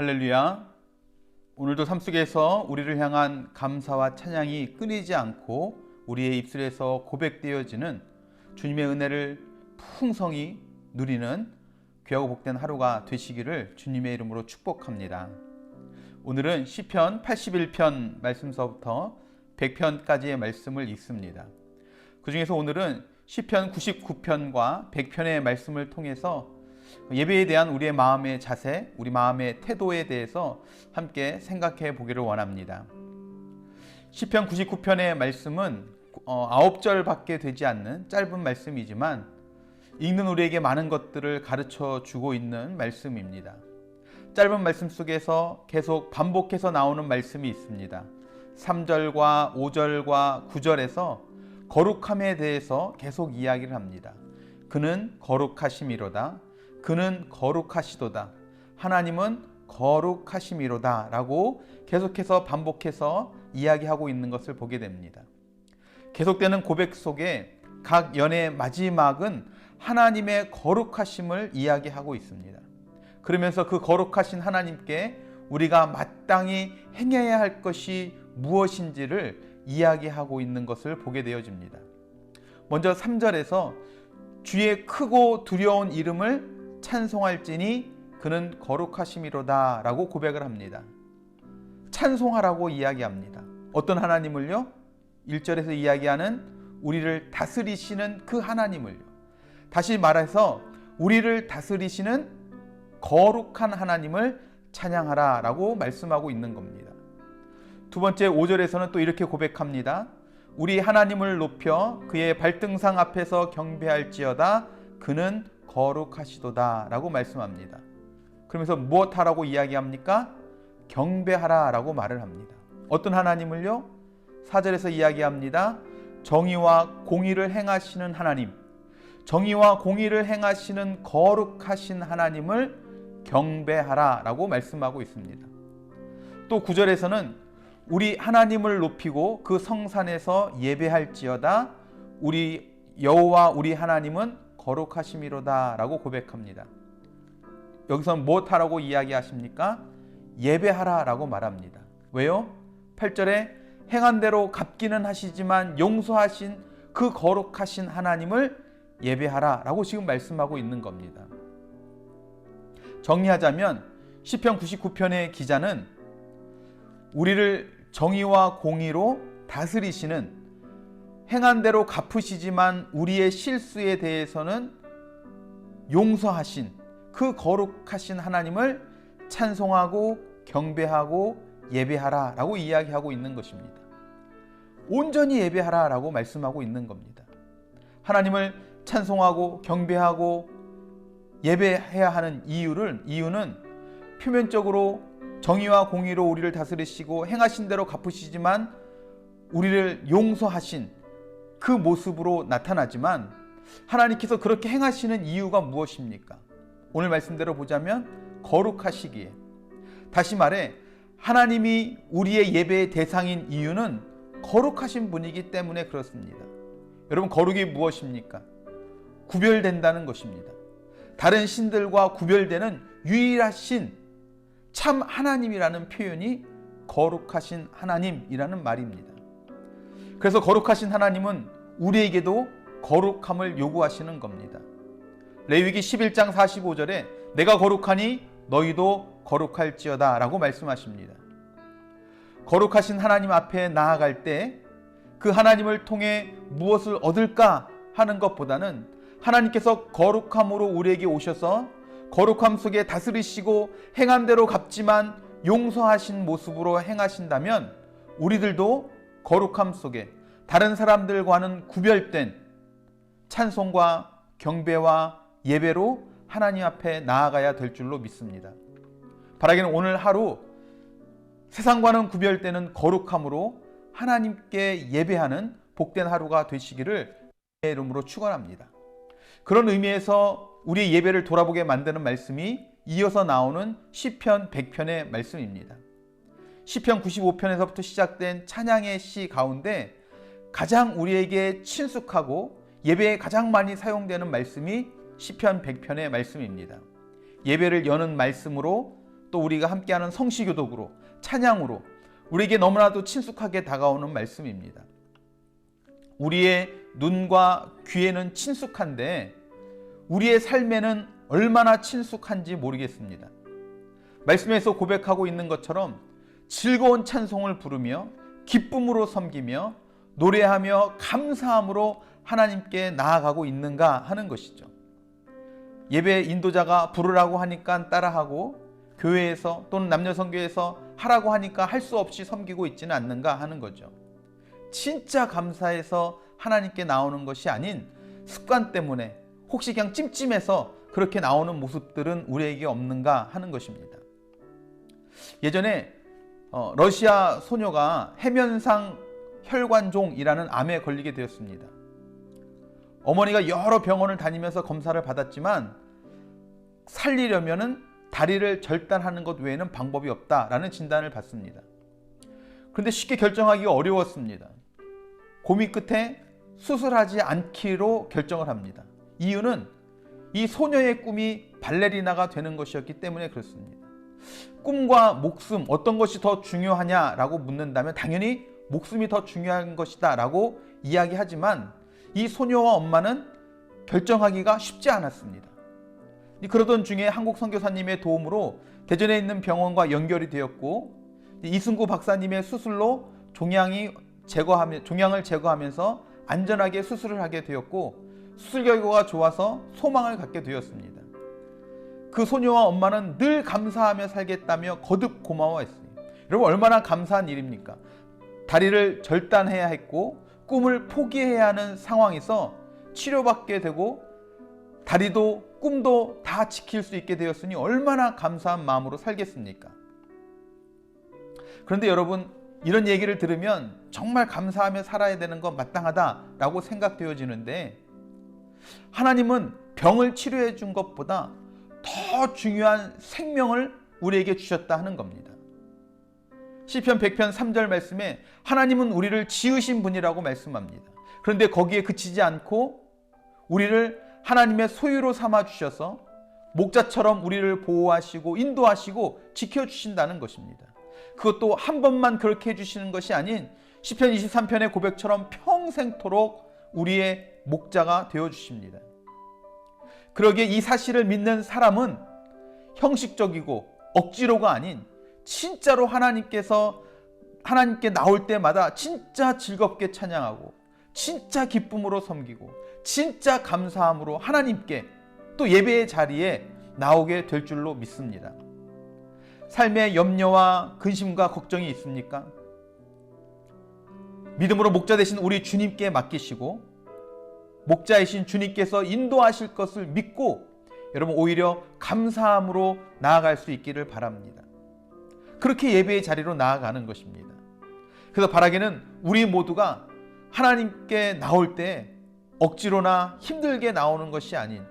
할렐루야. 오늘도 삶 속에서 우리를 향한 감사와 찬양이 끊이지 않고 우리의 입술에서 고백되어지는 주님의 은혜를 풍성히 누리는 귀하고 복된 하루가 되시기를 주님의 이름으로 축복합니다. 오늘은 시편 81편 말씀서부터 100편까지의 말씀을 읽습니다. 그 중에서 오늘은 시편 99편과 100편의 말씀을 통해서 예배에 대한 우리의 마음의 자세, 우리 마음의 태도에 대해서 함께 생각해 보기를 원합니다. 시편 99편의 말씀은 9절밖에 되지 않는 짧은 말씀이지만 읽는 우리에게 많은 것들을 가르쳐 주고 있는 말씀입니다. 짧은 말씀 속에서 계속 반복해서 나오는 말씀이 있습니다. 3절과 5절과 9절에서 거룩함에 대해서 계속 이야기를 합니다. 그는 거룩하심이로다. 그는 거룩하시도다. 하나님은 거룩하심이로다 라고 계속해서 반복해서 이야기하고 있는 것을 보게 됩니다. 계속되는 고백 속에 각 연의 마지막은 하나님의 거룩하심을 이야기하고 있습니다. 그러면서 그 거룩하신 하나님께 우리가 마땅히 행해야 할 것이 무엇인지를 이야기하고 있는 것을 보게 되어집니다. 먼저 3절에서 주의 크고 두려운 이름을 찬송할지니 그는 거룩하심이로다 라고 고백을 합니다. 찬송하라고 이야기합니다. 어떤 하나님을요? 1절에서 이야기하는 우리를 다스리시는 그 하나님을요. 다시 말해서 우리를 다스리시는 거룩한 하나님을 찬양하라 라고 말씀하고 있는 겁니다. 두 번째 5절에서는 또 이렇게 고백합니다. 우리 하나님을 높여 그의 발등상 앞에서 경배할지어다. 그는 거룩하시도다 라고 말씀합니다. 그러면서 무엇하라고 이야기합니까? 경배하라 라고 말을 합니다. 어떤 하나님을요? 4절에서 이야기합니다. 정의와 공의를 행하시는 하나님, 정의와 공의를 행하시는 거룩하신 하나님을 경배하라 라고 말씀하고 있습니다. 또 9절에서는 우리 하나님을 높이고 그 성산에서 예배할지어다. 우리 여호와 우리 하나님은 거룩하심이로다 라고 고백합니다. 여기서 무엇하라고 이야기하십니까? 예배하라 라고 말합니다. 왜요? 8절에 행한 대로 갚기는 하시지만 용서하신 그 거룩하신 하나님을 예배하라 라고 지금 말씀하고 있는 겁니다. 정리하자면 시편 99편의 기자는 우리를 정의와 공의로 다스리시는, 행한 대로 갚으시지만 우리의 실수에 대해서는 용서하신 그 거룩하신 하나님을 찬송하고 경배하고 예배하라 라고 이야기하고 있는 것입니다. 온전히 예배하라 라고 말씀하고 있는 겁니다. 하나님을 찬송하고 경배하고 예배해야 하는 이유는 표면적으로 정의와 공의로 우리를 다스리시고 행하신 대로 갚으시지만 우리를 용서하신 그 모습으로 나타나지만 하나님께서 그렇게 행하시는 이유가 무엇입니까? 오늘 말씀대로 보자면 거룩하시기에, 다시 말해 하나님이 우리의 예배의 대상인 이유는 거룩하신 분이기 때문에 그렇습니다. 여러분, 거룩이 무엇입니까? 구별된다는 것입니다. 다른 신들과 구별되는 유일하신 참 하나님이라는 표현이 거룩하신 하나님이라는 말입니다. 그래서 거룩하신 하나님은 우리에게도 거룩함을 요구하시는 겁니다. 레위기 11장 45절에 내가 거룩하니 너희도 거룩할지어다 라고 말씀하십니다. 거룩하신 하나님 앞에 나아갈 때 그 하나님을 통해 무엇을 얻을까 하는 것보다는 하나님께서 거룩함으로 우리에게 오셔서 거룩함 속에 다스리시고 행한 대로 갚지만 용서하신 모습으로 행하신다면 우리들도 거룩함 속에 다른 사람들과는 구별된 찬송과 경배와 예배로 하나님 앞에 나아가야 될 줄로 믿습니다. 바라기는 오늘 하루 세상과는 구별되는 거룩함으로 하나님께 예배하는 복된 하루가 되시기를 주의 이름으로 축원합니다. 그런 의미에서 우리의 예배를 돌아보게 만드는 말씀이 이어서 나오는 시편 100편의 말씀입니다. 시편 95편에서부터 시작된 찬양의 시 가운데 가장 우리에게 친숙하고 예배에 가장 많이 사용되는 말씀이 시편 100편의 말씀입니다. 예배를 여는 말씀으로 또 우리가 함께하는 성시교독으로, 찬양으로 우리에게 너무나도 친숙하게 다가오는 말씀입니다. 우리의 눈과 귀에는 친숙한데 우리의 삶에는 얼마나 친숙한지 모르겠습니다. 말씀에서 고백하고 있는 것처럼 즐거운 찬송을 부르며 기쁨으로 섬기며 노래하며 감사함으로 하나님께 나아가고 있는가 하는 것이죠. 예배 인도자가 부르라고 하니까 따라하고 교회에서 또는 남녀선교에서 하라고 하니까 할 수 없이 섬기고 있지는 않는가 하는 거죠. 진짜 감사해서 하나님께 나오는 것이 아닌 습관 때문에 혹시 그냥 찜찜해서 그렇게 나오는 모습들은 우리에게 없는가 하는 것입니다. 예전에 러시아 소녀가 해면상 혈관종이라는 암에 걸리게 되었습니다. 어머니가 여러 병원을 다니면서 검사를 받았지만 살리려면은 다리를 절단하는 것 외에는 방법이 없다라는 진단을 받습니다. 그런데 쉽게 결정하기가 어려웠습니다. 고민 끝에 수술하지 않기로 결정을 합니다. 이유는 이 소녀의 꿈이 발레리나가 되는 것이었기 때문에 그렇습니다. 꿈과 목숨 어떤 것이 더 중요하냐라고 묻는다면 당연히 목숨이 더 중요한 것이다 라고 이야기하지만 이 소녀와 엄마는 결정하기가 쉽지 않았습니다. 그러던 중에 한국 선교사님의 도움으로 대전에 있는 병원과 연결이 되었고 이승구 박사님의 수술로 종양을 제거하면서 안전하게 수술을 하게 되었고 수술 결과가 좋아서 소망을 갖게 되었습니다. 그 소녀와 엄마는 늘 감사하며 살겠다며 거듭 고마워했어요. 여러분 얼마나 감사한 일입니까? 다리를 절단해야 했고 꿈을 포기해야 하는 상황에서 치료받게 되고 다리도 꿈도 다 지킬 수 있게 되었으니 얼마나 감사한 마음으로 살겠습니까? 그런데 여러분 이런 얘기를 들으면 정말 감사하며 살아야 되는 건 마땅하다라고 생각되어지는데 하나님은 병을 치료해 준 것보다 더 중요한 생명을 우리에게 주셨다 하는 겁니다. 시편 100편 3절 말씀에 하나님은 우리를 지으신 분이라고 말씀합니다. 그런데 거기에 그치지 않고 우리를 하나님의 소유로 삼아 주셔서 목자처럼 우리를 보호하시고 인도하시고 지켜주신다는 것입니다. 그것도 한 번만 그렇게 해주시는 것이 아닌 시편 23편의 고백처럼 평생토록 우리의 목자가 되어주십니다. 그러기에 이 사실을 믿는 사람은 형식적이고 억지로가 아닌 진짜로 하나님께 나올 때마다 진짜 즐겁게 찬양하고 진짜 기쁨으로 섬기고 진짜 감사함으로 하나님께 또 예배의 자리에 나오게 될 줄로 믿습니다. 삶의 염려와 근심과 걱정이 있습니까? 믿음으로 목자 되신 우리 주님께 맡기시고 목자이신 주님께서 인도하실 것을 믿고 여러분 오히려 감사함으로 나아갈 수 있기를 바랍니다. 그렇게 예배의 자리로 나아가는 것입니다. 그래서 바라기는 우리 모두가 하나님께 나올 때 억지로나 힘들게 나오는 것이 아닌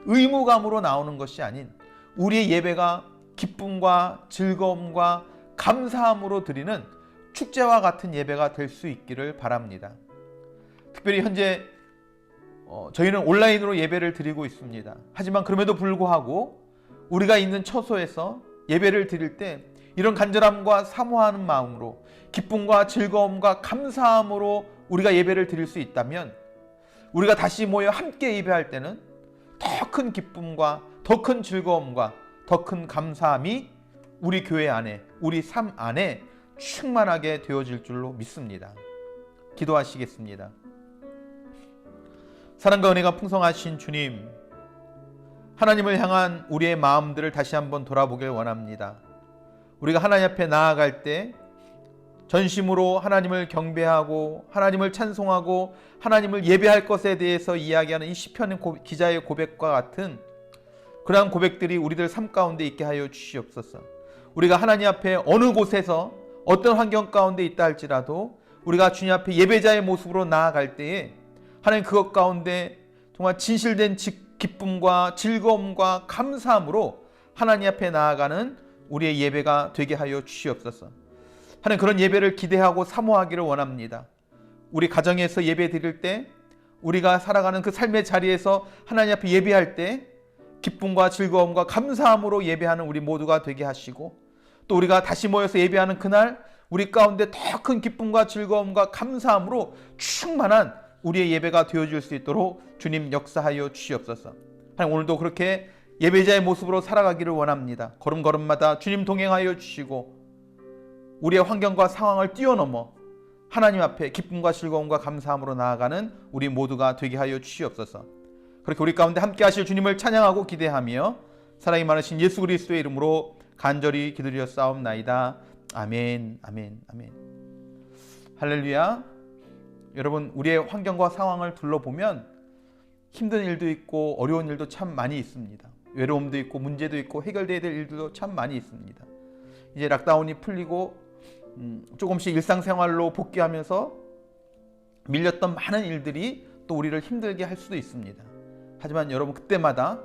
의무감으로 나오는 것이 아닌 우리의 예배가 기쁨과 즐거움과 감사함으로 드리는 축제와 같은 예배가 될 수 있기를 바랍니다. 특별히 현재 저희는 온라인으로 예배를 드리고 있습니다. 하지만 그럼에도 불구하고 우리가 있는 처소에서 예배를 드릴 때 이런 간절함과 사모하는 마음으로 기쁨과 즐거움과 감사함으로 우리가 예배를 드릴 수 있다면 우리가 다시 모여 함께 예배할 때는 더 큰 기쁨과 더 큰 즐거움과 더 큰 감사함이 우리 교회 안에 우리 삶 안에 충만하게 되어질 줄로 믿습니다. 기도하시겠습니다. 사랑과 은혜가 풍성하신 주님, 하나님을 향한 우리의 마음들을 다시 한번 돌아보길 원합니다. 우리가 하나님 앞에 나아갈 때 전심으로 하나님을 경배하고 하나님을 찬송하고 하나님을 예배할 것에 대해서 이야기하는 이 시편 기자의 고백과 같은 그러한 고백들이 우리들 삶 가운데 있게 하여 주시옵소서. 우리가 하나님 앞에 어느 곳에서 어떤 환경 가운데 있다 할지라도 우리가 주님 앞에 예배자의 모습으로 나아갈 때에 하나님 그것 가운데 정말 진실된 기쁨과 즐거움과 감사함으로 하나님 앞에 나아가는 우리의 예배가 되게 하여 주시옵소서. 하나님 그런 예배를 기대하고 사모하기를 원합니다. 우리 가정에서 예배 드릴 때 우리가 살아가는 그 삶의 자리에서 하나님 앞에 예배할 때 기쁨과 즐거움과 감사함으로 예배하는 우리 모두가 되게 하시고, 또 우리가 다시 모여서 예배하는 그날 우리 가운데 더 큰 기쁨과 즐거움과 감사함으로 충만한 우리의 예배가 되어질 수 있도록 주님 역사하여 주시옵소서. 하나님, 오늘도 그렇게 예배자의 모습으로 살아가기를 원합니다. 걸음걸음마다 주님 동행하여 주시고 우리의 환경과 상황을 뛰어넘어 하나님 앞에 기쁨과 즐거움과 감사함으로 나아가는 우리 모두가 되게 하여 주시옵소서. 그렇게 우리 가운데 함께 하실 주님을 찬양하고 기대하며 사랑이 많으신 예수 그리스도의 이름으로 간절히 기도드렸사옵나이다. 아멘, 아멘, 아멘. 할렐루야. 여러분, 우리의 환경과 상황을 둘러보면 힘든 일도 있고 어려운 일도 참 많이 있습니다. 외로움도 있고 문제도 있고 해결돼야 될 일들도 참 많이 있습니다. 이제 락다운이 풀리고 조금씩 일상생활로 복귀하면서 밀렸던 많은 일들이 또 우리를 힘들게 할 수도 있습니다. 하지만 여러분, 그때마다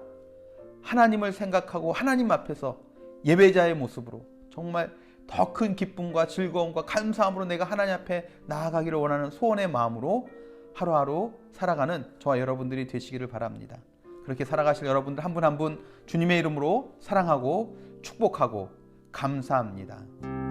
하나님을 생각하고 하나님 앞에서 예배자의 모습으로 정말 더 큰 기쁨과 즐거움과 감사함으로 내가 하나님 앞에 나아가기를 원하는 소원의 마음으로 하루하루 살아가는 저와 여러분들이 되시기를 바랍니다. 그렇게 살아가실 여러분들 한 분 한 분 주님의 이름으로 사랑하고 축복하고 감사합니다.